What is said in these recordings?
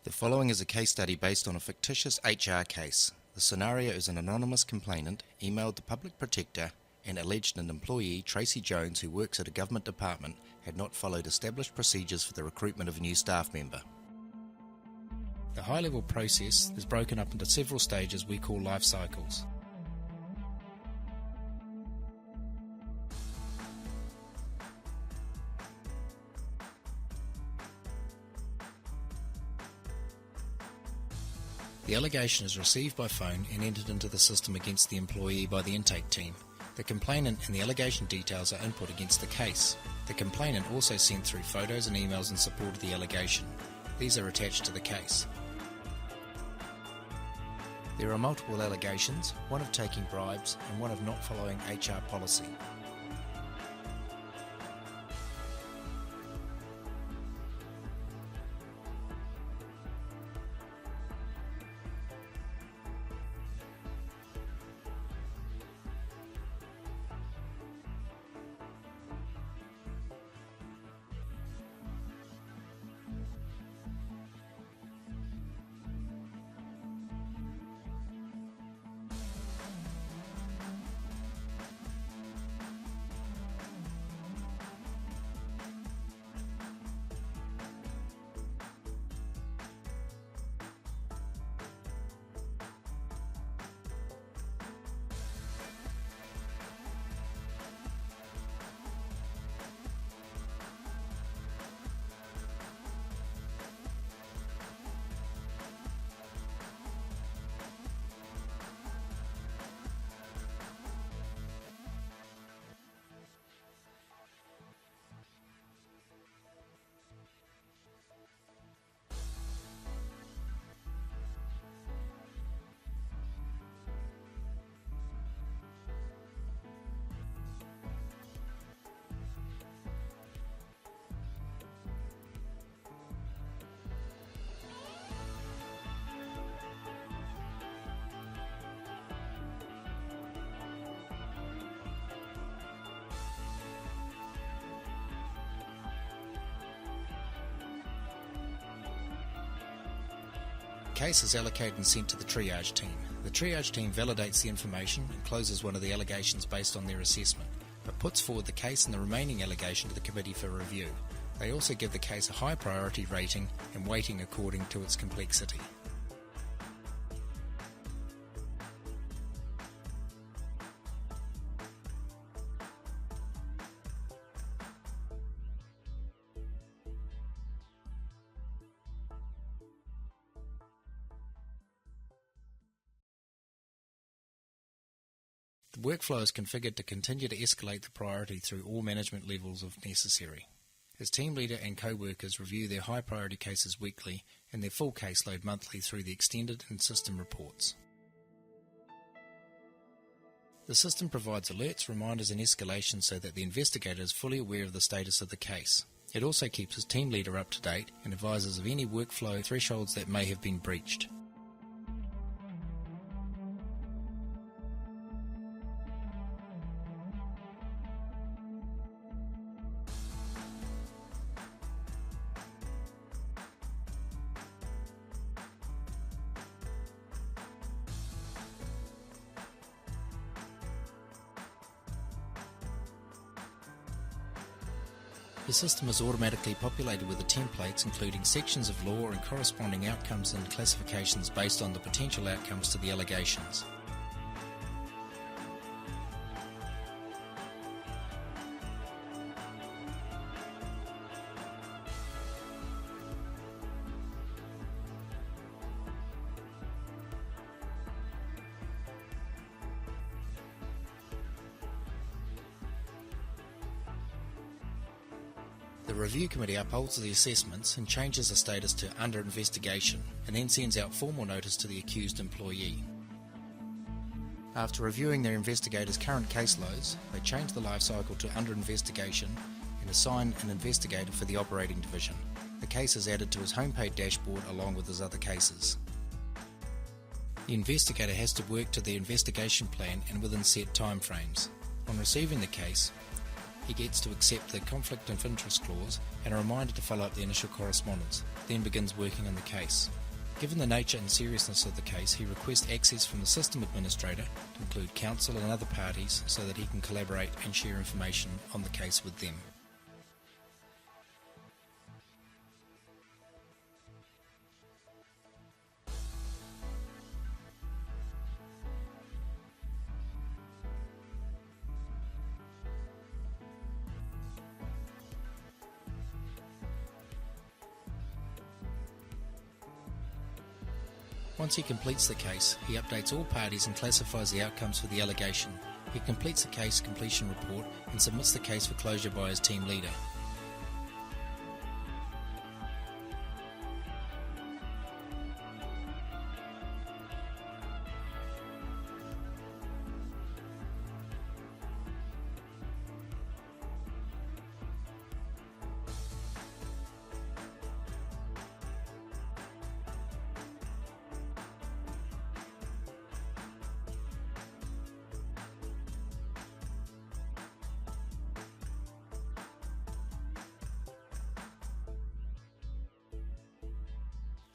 The following is a case study based on a fictitious HR case. The scenario is an anonymous complainant emailed the public protector and alleged an employee, Tracy Jones, who works at a government department, had not followed established procedures for the recruitment of a new staff member. The high-level process is broken up into several stages we call life cycles. The allegation is received by phone and entered into the system against the employee by the intake team. The complainant and the allegation details are input against the case. The complainant also sent through photos and emails in support of the allegation. These are attached to the case. There are multiple allegations, one of taking bribes and one of not following HR policy. The case is allocated and sent to the triage team. The triage team validates the information and closes one of the allegations based on their assessment, but puts forward the case and the remaining allegation to the committee for review. They also give the case a high priority rating and weighting according to its complexity. The workflow is configured to continue to escalate the priority through all management levels if necessary. His team leader and co-workers review their high priority cases weekly and their full caseload monthly through the extended and system reports. The system provides alerts, reminders and escalations so that the investigator is fully aware of the status of the case. It also keeps his team leader up to date and advises of any workflow thresholds that may have been breached. The system is automatically populated with the templates including sections of law and corresponding outcomes and classifications based on the potential outcomes to the allegations. The review committee upholds the assessments and changes the status to under investigation and then sends out formal notice to the accused employee. After reviewing their investigator's current caseloads, they change the life cycle to under investigation and assign an investigator for the operating division. The case is added to his homepage dashboard along with his other cases. The investigator has to work to the investigation plan and within set timeframes. On receiving the case, He gets to accept the conflict of interest clause and a reminder to follow up the initial correspondence, then begins working on the case. Given the nature and seriousness of the case, he requests access from the system administrator to include counsel and other parties so that he can collaborate and share information on the case with them. Once he completes the case, he updates all parties and classifies the outcomes for the allegation. He completes the case completion report and submits the case for closure by his team leader.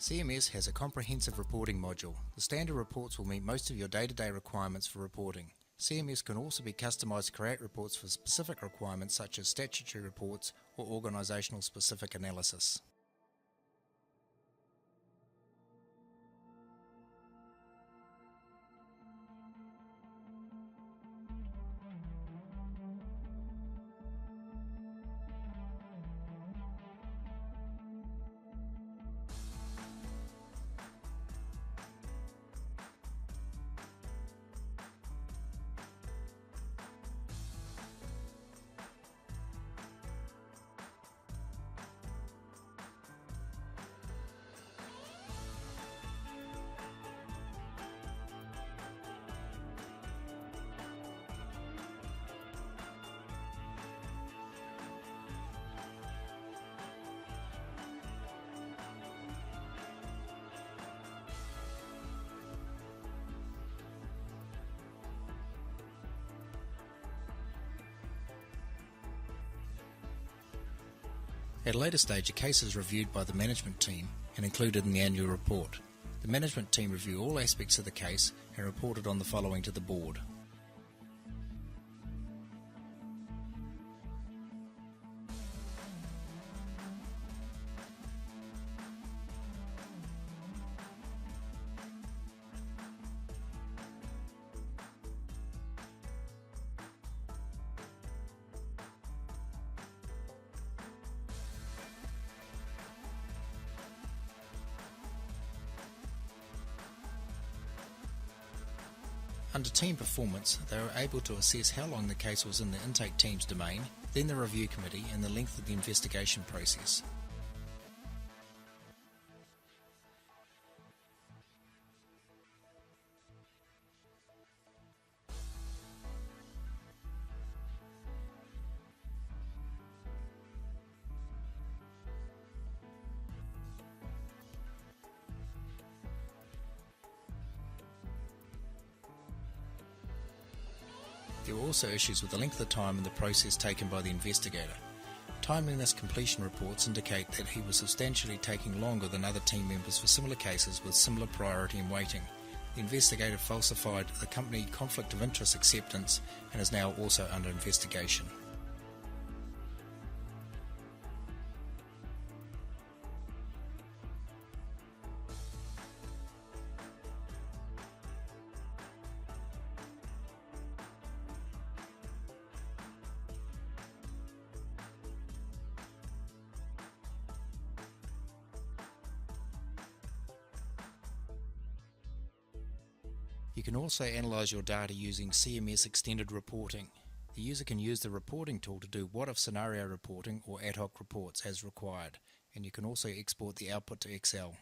CMS has a comprehensive reporting module. The standard reports will meet most of your day-to-day requirements for reporting. CMS can also be customized to create reports for specific requirements such as statutory reports or organizational specific analysis. At a later stage, a case is reviewed by the management team and included in the annual report. The management team review all aspects of the case and reported on the following to the board. Under team performance, they were able to assess how long the case was in the intake team's domain, then the review committee, and the length of the investigation process. There were also issues with the length of time and the process taken by the investigator. Timeliness completion reports indicate that he was substantially taking longer than other team members for similar cases with similar priority and weighting. The investigator falsified the company conflict of interest acceptance and is now also under investigation. You can also analyze your data using CMS Extended Reporting. The user can use the reporting tool to do what-if scenario reporting or ad hoc reports as required, and you can also export the output to Excel.